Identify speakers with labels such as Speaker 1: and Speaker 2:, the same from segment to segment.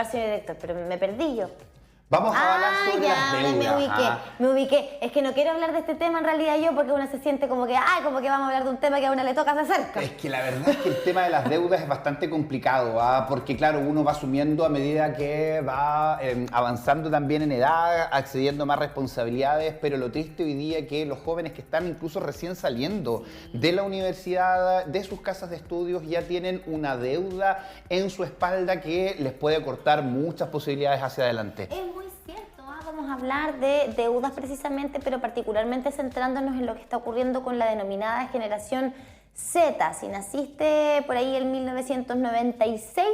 Speaker 1: Señor director, pero me perdí yo.
Speaker 2: Vamos a hablar sobre las
Speaker 1: Ya, me
Speaker 2: deudas.
Speaker 1: ubiqué, me ubiqué. Es que no quiero hablar de este tema en realidad yo porque uno se siente como que, como que vamos a hablar de un tema que a uno le toca de cerca.
Speaker 2: Es que la verdad es que el tema de las deudas es bastante complicado, porque claro, uno va asumiendo a medida que va avanzando también en edad, accediendo a más responsabilidades, pero lo triste hoy día es que los jóvenes que están incluso recién saliendo de la universidad, de sus casas de estudios, ya tienen una deuda en su espalda que les puede cortar muchas posibilidades hacia adelante.
Speaker 1: Es muy cierto, vamos a hablar de deudas precisamente, pero particularmente centrándonos en lo que está ocurriendo con la denominada generación Z. Si naciste por ahí en 1996,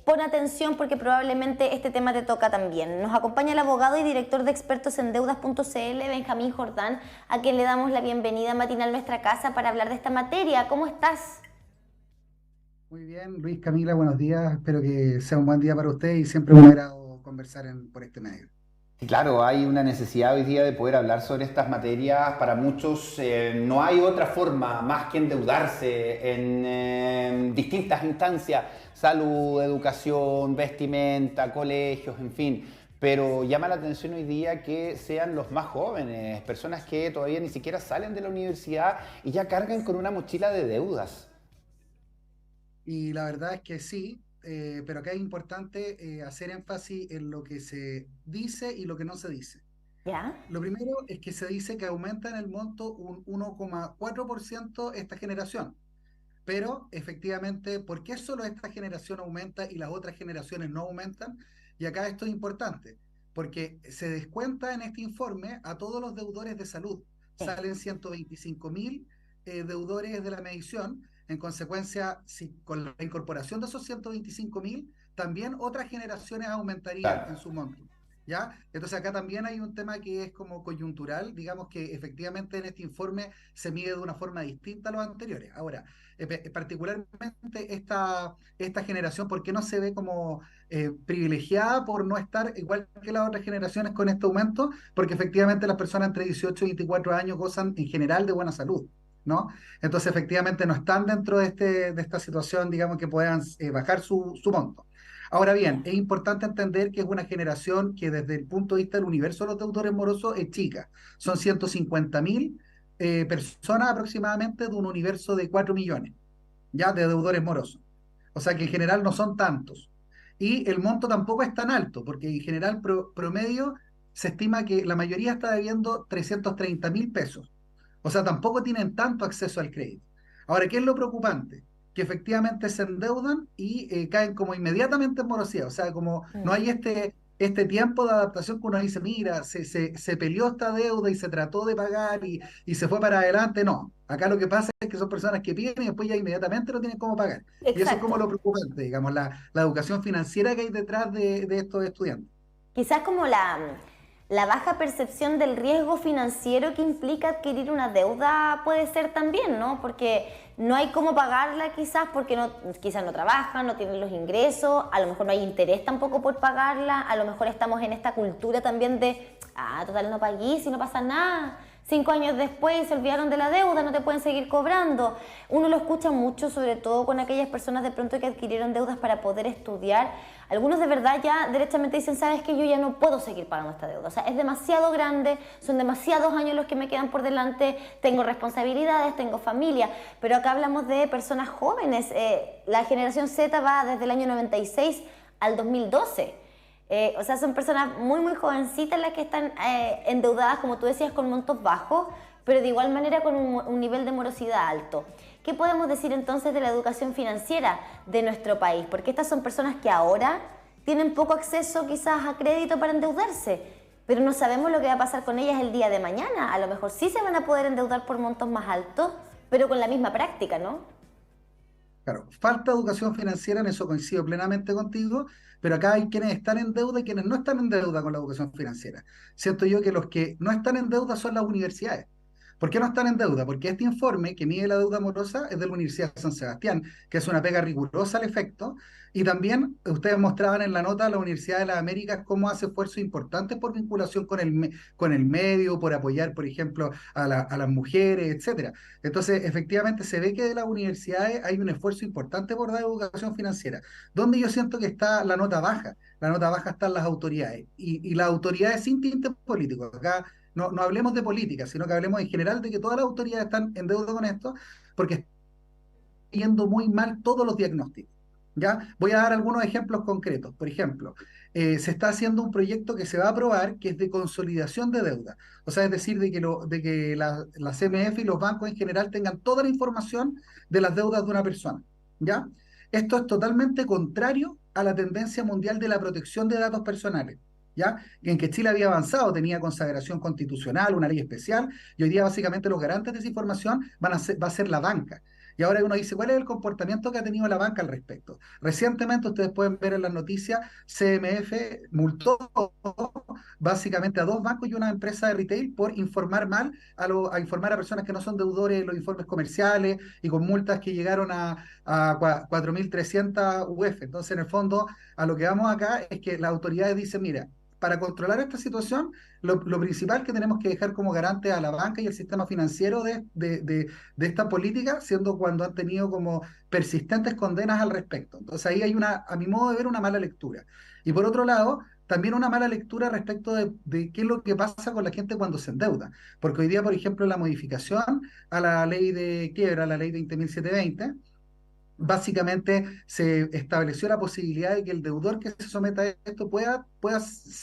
Speaker 1: pon atención porque probablemente este tema te toca también. Nos acompaña el abogado y director de expertos en deudas.cl, Benjamín Jordán, a quien le damos la bienvenida matinal a nuestra casa para hablar de esta materia. ¿Cómo estás?
Speaker 3: Muy bien, Luis, Camila, buenos días. Espero que sea un buen día para usted y siempre un agrado conversar por este medio.
Speaker 2: Y claro, hay una necesidad hoy día de poder hablar sobre estas materias. Para muchos no hay otra forma más que endeudarse en distintas instancias, salud, educación, vestimenta, colegios, en fin. Pero llama la atención hoy día que sean los más jóvenes, personas que todavía ni siquiera salen de la universidad y ya cargan con una mochila de deudas.
Speaker 3: Y la verdad es que sí, pero acá es importante hacer énfasis en lo que se dice y lo que no se dice.
Speaker 1: ¿Ya?
Speaker 3: Lo primero es que se dice que aumenta en el monto un 1,4% esta generación, pero efectivamente, ¿por qué solo esta generación aumenta y las otras generaciones no aumentan? Y acá esto es importante, porque se descuenta en este informe a todos los deudores de salud.
Speaker 1: Sí.
Speaker 3: Salen 125.000 deudores de la medición. En consecuencia, si con la incorporación de esos 125.000, también otras generaciones aumentarían en
Speaker 2: Claro.
Speaker 3: su monto. ¿Ya? Entonces acá también hay un tema que es como coyuntural, digamos que efectivamente en este informe se mide de una forma distinta a los anteriores. Ahora, particularmente esta generación, ¿por qué no se ve como privilegiada por no estar igual que las otras generaciones con este aumento? Porque efectivamente las personas entre 18 y 24 años gozan en general de buena salud, ¿no? Entonces efectivamente no están dentro de esta situación, digamos, que puedan bajar su monto. Ahora bien, es importante entender que es una generación que desde el punto de vista del universo de los deudores morosos es chica. Son 150.000 personas aproximadamente de un universo de 4 millones, ya, de deudores morosos. O sea que en general no son tantos. Y el monto tampoco es tan alto, porque en general promedio se estima que la mayoría está debiendo 330.000 pesos. O sea, tampoco tienen tanto acceso al crédito. Ahora, ¿qué es lo preocupante? Que efectivamente se endeudan y caen como inmediatamente en morosidad. O sea, como no hay este tiempo de adaptación que uno dice, mira, se peleó esta deuda y se trató de pagar y se fue para adelante. No, acá lo que pasa es que son personas que piden y después ya inmediatamente no tienen cómo pagar. Y eso es como
Speaker 1: Exacto.
Speaker 3: lo preocupante, digamos, la educación financiera que hay detrás de estos estudiantes.
Speaker 1: Quizás como la baja percepción del riesgo financiero que implica adquirir una deuda puede ser también, ¿no? Porque no hay cómo pagarla quizás porque quizás no trabajan, no tienen los ingresos, a lo mejor no hay interés tampoco por pagarla, a lo mejor estamos en esta cultura también de, total no pagué, si no pasa nada. 5 años después se olvidaron de la deuda, no te pueden seguir cobrando. Uno lo escucha mucho, sobre todo con aquellas personas de pronto que adquirieron deudas para poder estudiar. Algunos de verdad ya derechamente dicen, sabes que yo ya no puedo seguir pagando esta deuda. O sea, es demasiado grande, son demasiados años los que me quedan por delante, tengo responsabilidades, tengo familia. Pero acá hablamos de personas jóvenes. La generación Z va desde el año 96 al 2012. O sea, son personas muy, muy jovencitas las que están endeudadas, como tú decías, con montos bajos, pero de igual manera con un nivel de morosidad alto. ¿Qué podemos decir entonces de la educación financiera de nuestro país? Porque estas son personas que ahora tienen poco acceso quizás a crédito para endeudarse, pero no sabemos lo que va a pasar con ellas el día de mañana. A lo mejor sí se van a poder endeudar por montos más altos, pero con la misma práctica, ¿no?
Speaker 3: Claro, falta educación financiera, en eso coincido plenamente contigo, pero acá hay quienes están en deuda y quienes no están en deuda con la educación financiera. Siento yo que los que no están en deuda son las universidades, ¿Por qué no están en deuda? Porque este informe que mide la deuda morosa es de la Universidad de San Sebastián, que es una pega rigurosa al efecto, y también ustedes mostraban en la nota a la Universidad de las Américas cómo hace esfuerzos importantes por vinculación con el medio, por apoyar, por ejemplo, a las mujeres, etcétera. Entonces, efectivamente, se ve que de las universidades hay un esfuerzo importante por dar educación financiera. Donde yo siento que está la nota baja. La nota baja está en las autoridades. Y las autoridades sin tinte político. Acá no hablemos de política, sino que hablemos en general de que todas las autoridades están en deuda con esto, porque están yendo muy mal todos los diagnósticos. ¿Ya? Voy a dar algunos ejemplos concretos. Por ejemplo, se está haciendo un proyecto que se va a aprobar que es de consolidación de deuda. O sea, es decir, de que la CMF y los bancos en general tengan toda la información de las deudas de una persona. ¿Ya? Esto es totalmente contrario a la tendencia mundial de la protección de datos personales. ¿Ya? En que Chile había avanzado, tenía consagración constitucional, una ley especial, y hoy día básicamente los garantes de esa información va a ser la banca. Y ahora uno dice, ¿cuál es el comportamiento que ha tenido la banca al respecto? Recientemente, ustedes pueden ver en las noticias, CMF multó básicamente a dos bancos y una empresa de retail por informar mal a informar a personas que no son deudores en los informes comerciales y con multas que llegaron a 4.300 UF. Entonces, en el fondo, a lo que vamos acá es que las autoridades dicen, mira, para controlar esta situación, lo principal que tenemos que dejar como garante a la banca y el sistema financiero de esta política, siendo cuando han tenido como persistentes condenas al respecto. Entonces ahí hay a mi modo de ver, una mala lectura. Y por otro lado, también una mala lectura respecto de qué es lo que pasa con la gente cuando se endeuda. Porque hoy día, por ejemplo, la modificación a la ley de quiebra, la ley 20.720, básicamente se estableció la posibilidad de que el deudor que se someta a esto pueda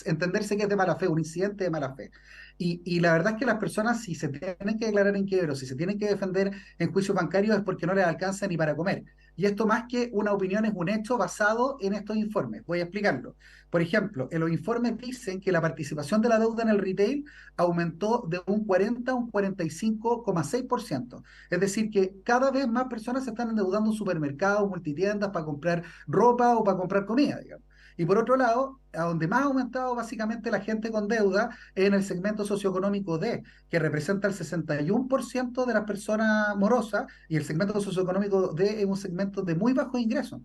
Speaker 3: entenderse que es de mala fe, un incidente de mala fe. Y la verdad es que las personas, si se tienen que declarar en quiebra, si se tienen que defender en juicios bancarios, es porque no les alcanza ni para comer. Y esto, más que una opinión, es un hecho basado en estos informes. Voy a explicarlo. Por ejemplo, en los informes dicen que la participación de la deuda en el retail aumentó de un 40 a un 45,6%. Es decir, que cada vez más personas se están endeudando en supermercados, multitiendas, para comprar ropa o para comprar comida, digamos. Y por otro lado, a donde más ha aumentado básicamente la gente con deuda es en el segmento socioeconómico D, que representa el 61% de las personas morosas, y el segmento socioeconómico D es un segmento de muy bajos ingresos.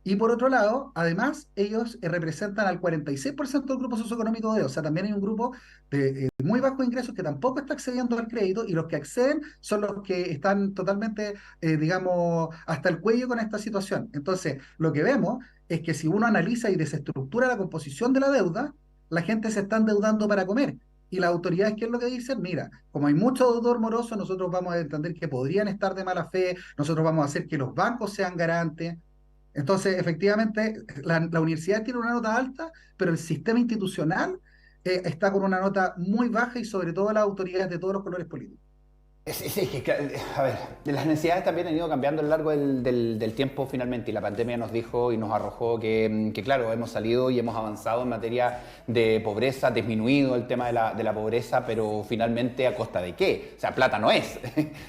Speaker 3: Y por otro lado, además, ellos representan al 46% del grupo socioeconómico D, o sea, también hay un grupo de muy bajos ingresos que tampoco está accediendo al crédito, y los que acceden son los que están totalmente, digamos, hasta el cuello con esta situación. Entonces, lo que vemos es que si uno analiza y desestructura la composición de la deuda, la gente se está endeudando para comer. Y las autoridades, ¿qué es lo que dicen? Mira, como hay mucho deudor moroso, nosotros vamos a entender que podrían estar de mala fe, nosotros vamos a hacer que los bancos sean garantes. Entonces, efectivamente, la universidad tiene una nota alta, pero el sistema institucional está con una nota muy baja, y sobre todo las autoridades de todos los colores políticos.
Speaker 2: Sí, a ver, las necesidades también han ido cambiando a lo largo del tiempo finalmente, y la pandemia nos dijo y nos arrojó que claro, hemos salido y hemos avanzado en materia de pobreza, disminuido el tema de la pobreza, pero finalmente ¿a costa de qué? O sea, plata no es,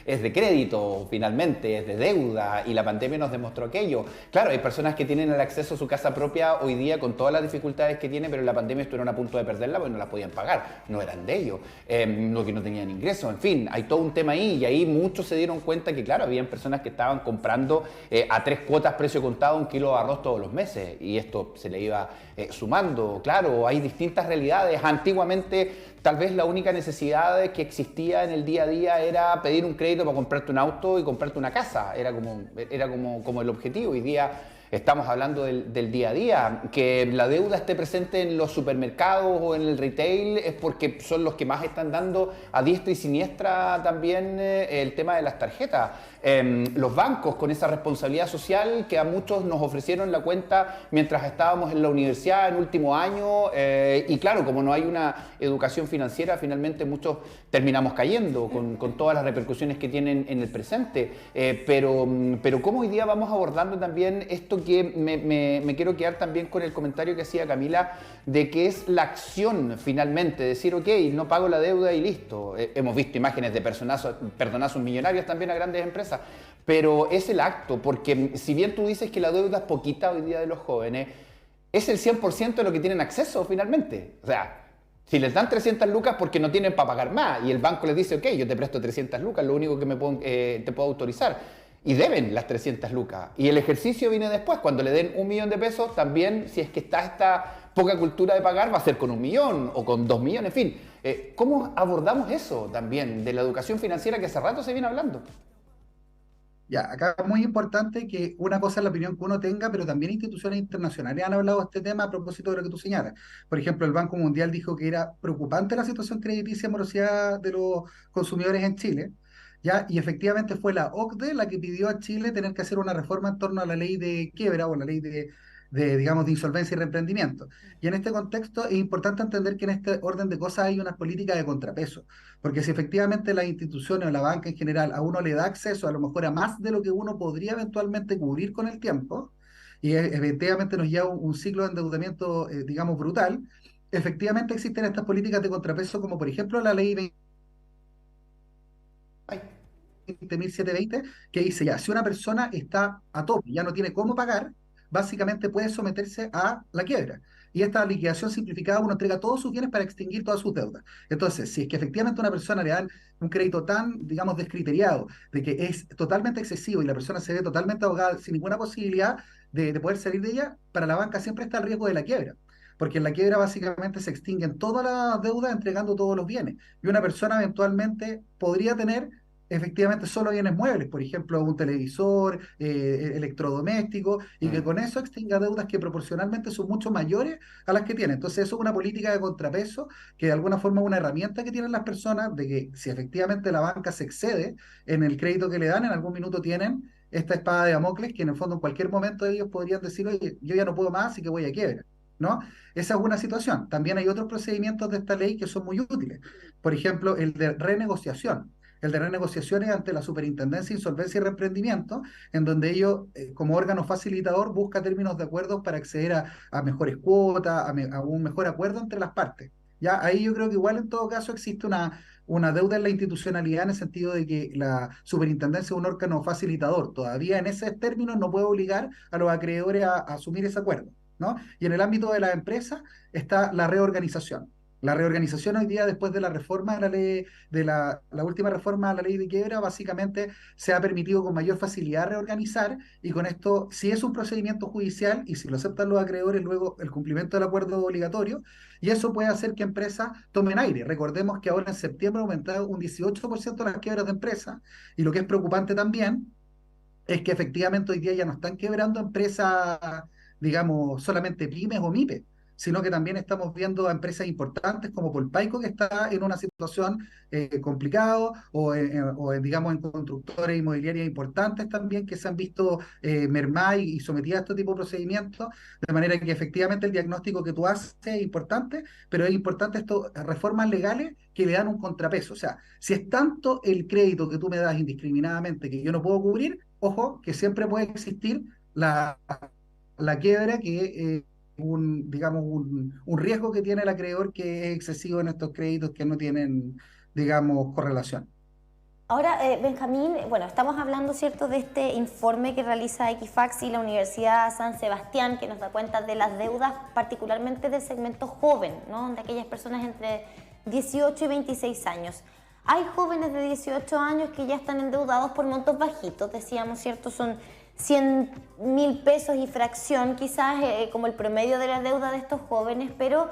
Speaker 2: es de crédito finalmente, es de deuda, y la pandemia nos demostró aquello. Claro, hay personas que tienen el acceso a su casa propia hoy día con todas las dificultades que tienen, pero en la pandemia estuvieron a punto de perderla porque no la podían pagar, no eran de ellos, no, que no tenían ingresos, en fin, hay todo un tema ahí, y ahí muchos se dieron cuenta que, claro, habían personas que estaban comprando a 3 cuotas precio contado un kilo de arroz todos los meses, y esto se le iba sumando. Claro, hay distintas realidades. Antiguamente, tal vez la única necesidad que existía en el día a día era pedir un crédito para comprarte un auto y comprarte una casa, era como el objetivo. Hoy día estamos hablando del día a día. Que la deuda esté presente en los supermercados o en el retail es porque son los que más están dando a diestra y siniestra también el tema de las tarjetas. Los bancos, con esa responsabilidad social que a muchos nos ofrecieron la cuenta mientras estábamos en la universidad en último año, y claro, como no hay una educación financiera, finalmente muchos terminamos cayendo con todas las repercusiones que tienen en el presente. Pero cómo hoy día vamos abordando también esto, que me quiero quedar también con el comentario que hacía Camila, de que es la acción finalmente, decir, ok, no pago la deuda y listo. Hemos visto imágenes de perdonazos millonarios también a grandes empresas, pero es el acto, porque si bien tú dices que la deuda es poquita hoy día de los jóvenes, es el 100% de lo que tienen acceso finalmente. O sea, Si les dan 300 lucas porque no tienen para pagar más y el banco les dice, ok, yo te presto 300 lucas, lo único que te puedo autorizar. Y deben las 300 lucas. Y el ejercicio viene después. Cuando le den 1 millón de pesos, también, si es que está esta poca cultura de pagar, va a ser con 1 millón o con 2 millones, en fin. ¿Cómo abordamos eso también de la educación financiera que hace rato se viene hablando?
Speaker 3: Ya, acá es muy importante que una cosa es la opinión que uno tenga, pero también instituciones internacionales han hablado de este tema a propósito de lo que tú señalas. Por ejemplo, el Banco Mundial dijo que era preocupante la situación crediticia y morosidad de los consumidores en Chile, ¿ya? Y efectivamente fue la OCDE la que pidió a Chile tener que hacer una reforma en torno a la ley de quiebra o la ley digamos, de insolvencia y reemprendimiento. Y en este contexto es importante entender que en este orden de cosas hay unas políticas de contrapeso, porque si efectivamente las instituciones o la banca en general a uno le da acceso a lo mejor a más de lo que uno podría eventualmente cubrir con el tiempo, y efectivamente nos lleva un ciclo de endeudamiento, digamos, brutal, efectivamente existen estas políticas de contrapeso como por ejemplo la ley 20.720, que dice ya, si una persona está a tope, ya no tiene cómo pagar, básicamente puede someterse a la quiebra. Y esta liquidación simplificada, uno entrega todos sus bienes para extinguir todas sus deudas. Entonces, si es que efectivamente a una persona le dan un crédito tan, digamos, descriteriado, de que es totalmente excesivo y la persona se ve totalmente ahogada sin ninguna posibilidad de poder salir de ella, para la banca siempre está el riesgo de la quiebra. Porque en la quiebra básicamente se extinguen todas las deudas entregando todos los bienes. Y una persona eventualmente podría tener efectivamente solo bienes muebles, por ejemplo, un televisor, electrodoméstico, y que con eso extinga deudas que proporcionalmente son mucho mayores a las que tiene. Entonces, eso es una política de contrapeso que de alguna forma es una herramienta que tienen las personas de que si efectivamente la banca se excede en el crédito que le dan, en algún minuto tienen esta espada de Damocles que en el fondo en cualquier momento ellos podrían decir, oye, yo ya no puedo más, así que voy a quiebra. ¿No? Esa es una situación. También hay otros procedimientos de esta ley que son muy útiles. Por ejemplo, el de renegociación. El de renegociaciones ante la Superintendencia de Insolvencia y Reemprendimiento, en donde ellos, como órgano facilitador, busca términos de acuerdo para acceder a mejores cuotas, a un mejor acuerdo entre las partes. Ya, ahí yo creo que igual en todo caso existe una deuda en la institucionalidad en el sentido de que la superintendencia es un órgano facilitador. Todavía en ese término no puede obligar a los acreedores a asumir ese acuerdo, ¿no? Y en el ámbito de la empresa está la reorganización. La reorganización hoy día, después de la reforma de la ley, de la última reforma a la ley de quiebra, básicamente se ha permitido con mayor facilidad reorganizar y con esto, si es un procedimiento judicial y si lo aceptan los acreedores, luego el cumplimiento del acuerdo obligatorio, y eso puede hacer que empresas tomen aire. Recordemos que ahora en septiembre ha aumentado un 18% las quiebras de empresas y lo que es preocupante también es que efectivamente hoy día ya no están quebrando empresas, digamos, solamente pymes o MIPES, sino que también estamos viendo a empresas importantes como Polpaico, que está en una situación complicada, digamos, en constructores inmobiliarias importantes también, que se han visto mermadas y sometidas a este tipo de procedimientos, de manera que efectivamente el diagnóstico que tú haces es importante, pero es importante estas reformas legales que le dan un contrapeso. O sea, si es tanto el crédito que tú me das indiscriminadamente que yo no puedo cubrir, ojo, que siempre puede existir la quiebra que digamos, un riesgo que tiene el acreedor que es excesivo en estos créditos que no tienen, digamos, correlación.
Speaker 1: Ahora, Benjamín, bueno, estamos hablando, ¿cierto?, de este informe que realiza Equifax y la Universidad San Sebastián, que nos da cuenta de las deudas, particularmente del segmento joven, ¿no?, de aquellas personas entre 18 y 26 años. Hay jóvenes de 18 años que ya están endeudados por montos bajitos, decíamos, ¿cierto?, son 100.000 pesos y fracción, quizás como el promedio de la deuda de estos jóvenes, pero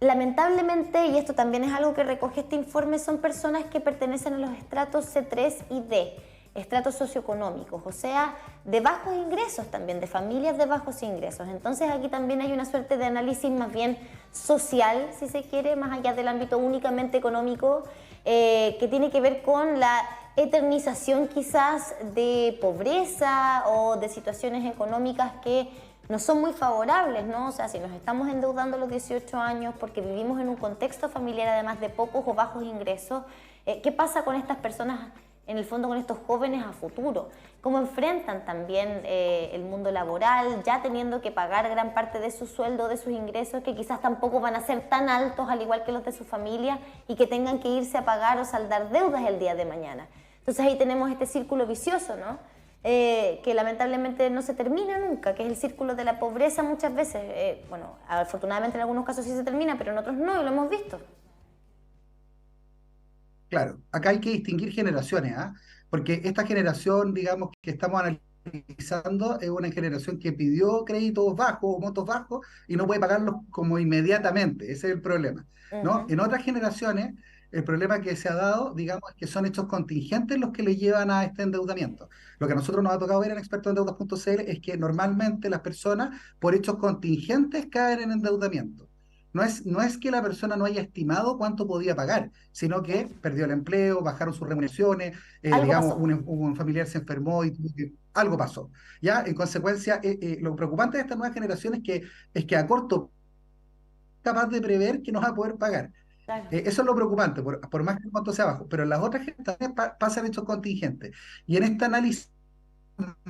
Speaker 1: lamentablemente, y esto también es algo que recoge este informe, son personas que pertenecen a los estratos C3 y D, estratos socioeconómicos, o sea, de bajos ingresos también, de familias de bajos ingresos. Entonces aquí también hay una suerte de análisis más bien social, si se quiere, más allá del ámbito únicamente económico, que tiene que ver con la eternización quizás de pobreza o de situaciones económicas que no son muy favorables, ¿no? O sea, si nos estamos endeudando a los 18 años porque vivimos en un contexto familiar además de pocos o bajos ingresos, ¿qué pasa con estas personas, en el fondo con estos jóvenes a futuro? ¿Cómo enfrentan también el mundo laboral, ya teniendo que pagar gran parte de su sueldo, de sus ingresos, que quizás tampoco van a ser tan altos al igual que los de su familia y que tengan que irse a pagar o saldar deudas el día de mañana? Entonces ahí tenemos este círculo vicioso, ¿no? que lamentablemente no se termina nunca, que es el círculo de la pobreza muchas veces. Bueno, afortunadamente en algunos casos sí se termina, pero en otros no, y lo hemos visto.
Speaker 3: Claro, acá hay que distinguir generaciones, ¿ah? Porque esta generación, digamos, que estamos analizando es una generación que pidió créditos bajos o montos bajos y no puede pagarlos como inmediatamente. Ese es el problema, ¿no?
Speaker 1: Ujú.
Speaker 3: En otras generaciones, el problema que se ha dado, digamos, es que son hechos contingentes los que les llevan a este endeudamiento. Lo que a nosotros nos ha tocado ver en expertoendeudas.cl es que normalmente las personas, por hechos contingentes, caen en endeudamiento. No es que la persona no haya estimado cuánto podía pagar, sino que
Speaker 1: Ya.
Speaker 3: perdió el empleo, bajaron sus remuneraciones,
Speaker 1: Algo
Speaker 3: digamos,
Speaker 1: pasó.
Speaker 3: un familiar se enfermó y algo pasó. ¿Ya? En consecuencia, lo preocupante de esta nueva generación es que a corto capaz de prever que no va a poder pagar.
Speaker 1: Claro.
Speaker 3: Eso es lo preocupante, por más que el monto sea bajo, pero en las otras generaciones pasan hechos contingentes. Y en este análisis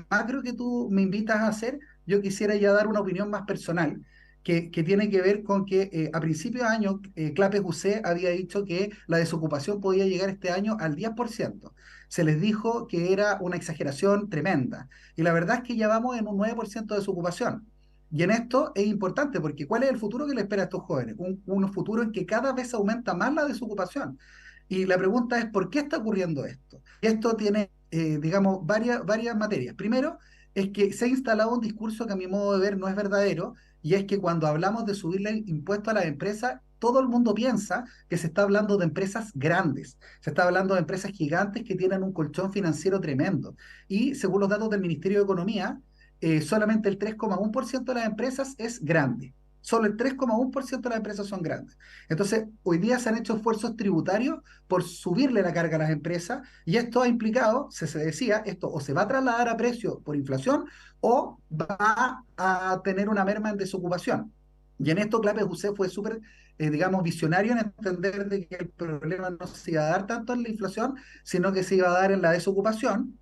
Speaker 3: macro que tú me invitas a hacer, yo quisiera ya dar una opinión más personal, que tiene que ver con que a principios de año Clape José había dicho que la desocupación podía llegar este año al 10%. Se les dijo que era una exageración tremenda. Y la verdad es que ya vamos en un 9% de desocupación. Y en esto es importante porque ¿cuál es el futuro que le espera a estos jóvenes? Un futuro en que cada vez aumenta más la desocupación. Y la pregunta es, ¿por qué está ocurriendo esto? Esto tiene, digamos, varias materias. Primero, es que se ha instalado un discurso que a mi modo de ver no es verdadero, y es que cuando hablamos de subirle el impuesto a las empresas, todo el mundo piensa que se está hablando de empresas grandes, se está hablando de empresas gigantes que tienen un colchón financiero tremendo. Y según los datos del Ministerio de Economía, solamente el 3,1% de las empresas es grande. Solo el 3,1% de las empresas son grandes. Entonces, hoy día se han hecho esfuerzos tributarios por subirle la carga a las empresas y esto ha implicado, se decía, esto o se va a trasladar a precio por inflación o va a tener una merma en desocupación. Y en esto Clape José fue súper, digamos, visionario en entender de que el problema no se iba a dar tanto en la inflación, sino que se iba a dar en la desocupación.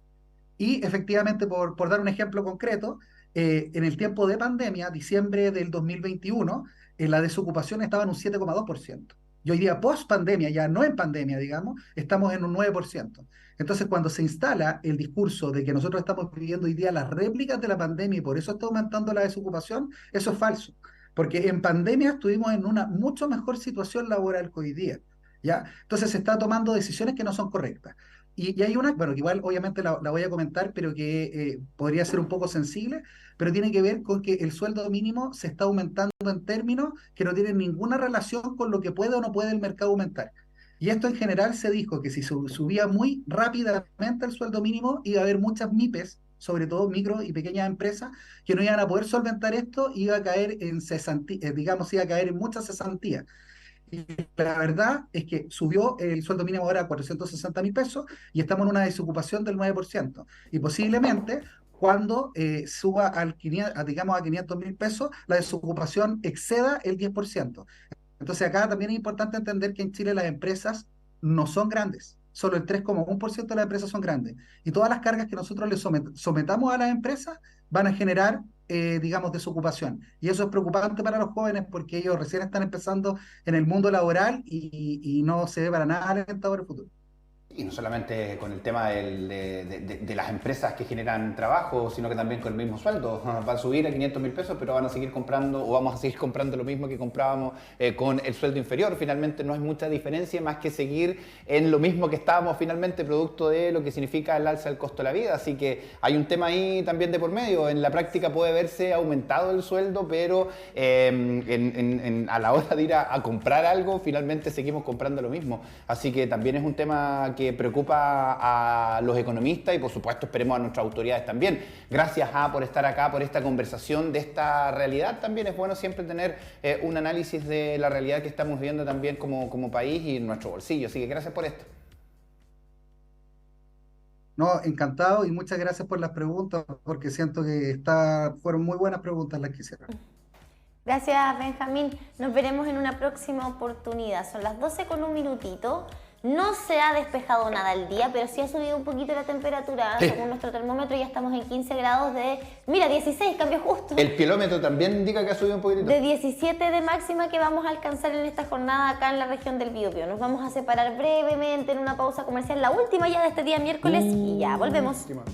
Speaker 3: Y efectivamente, por dar un ejemplo concreto, en el tiempo de pandemia, diciembre del 2021, la desocupación estaba en un 7,2%. Y hoy día, post pandemia, ya no en pandemia, digamos, estamos en un 9%. Entonces, cuando se instala el discurso de que nosotros estamos viviendo hoy día las réplicas de la pandemia y por eso está aumentando la desocupación, eso es falso. Porque en pandemia estuvimos en una mucho mejor situación laboral que hoy día. ¿Ya? Entonces se está tomando decisiones que no son correctas. Y hay una, bueno, que igual obviamente la voy a comentar, pero que podría ser un poco sensible, pero tiene que ver con que el sueldo mínimo se está aumentando en términos que no tienen ninguna relación con lo que puede o no puede el mercado aumentar. Y esto en general se dijo que si subía muy rápidamente el sueldo mínimo, iba a haber muchas MIPES, sobre todo micro y pequeñas empresas, que no iban a poder solventar esto, iba a caer en cesantía, digamos, iba a caer en muchas cesantías. Y la verdad es que subió el sueldo mínimo ahora a 460.000 pesos y estamos en una desocupación del 9%. Y posiblemente cuando suba digamos, a 500.000 pesos, la desocupación exceda el 10%. Entonces acá también es importante entender que en Chile las empresas no son grandes. Solo el 3,1% de las empresas son grandes. Y todas las cargas que nosotros le sometamos a las empresas van a generar, digamos, desocupación. Y eso es preocupante para los jóvenes porque ellos recién están empezando en el mundo laboral y no se ve para nada alentador el futuro.
Speaker 2: Y no solamente con el tema de las empresas que generan trabajo, sino que también con el mismo sueldo. Va a subir a 500.000 pesos, pero van a seguir comprando o vamos a seguir comprando lo mismo que comprábamos con el sueldo inferior. Finalmente no hay mucha diferencia más que seguir en lo mismo que estábamos finalmente, producto de lo que significa el alza del costo de la vida. Así que hay un tema ahí también de por medio. En la práctica puede verse aumentado el sueldo, pero a la hora de ir a comprar algo, finalmente seguimos comprando lo mismo. Así que también es un tema que preocupa a los economistas y por supuesto esperemos a nuestras autoridades también. Gracias por estar acá, por esta conversación de esta realidad. También es bueno siempre tener un análisis de la realidad que estamos viviendo también como país y en nuestro bolsillo. Así que gracias por esto.
Speaker 3: No, encantado y muchas gracias por las preguntas porque siento que fueron muy buenas preguntas las que hicieron.
Speaker 1: Gracias, Benjamín. Nos veremos en una próxima oportunidad. Son las 12 con un minutito. No se ha despejado nada el día, pero sí ha subido un poquito la temperatura.
Speaker 2: Sí.
Speaker 1: Según nuestro termómetro ya estamos en 15 grados Mira, 16, cambió justo.
Speaker 2: El pielómetro también indica que ha subido un poquitito.
Speaker 1: De 17 de máxima que vamos a alcanzar en esta jornada acá en la región del Biobío. Nos vamos a separar brevemente en una pausa comercial, la última ya de este día miércoles, y ya volvemos.
Speaker 2: Última.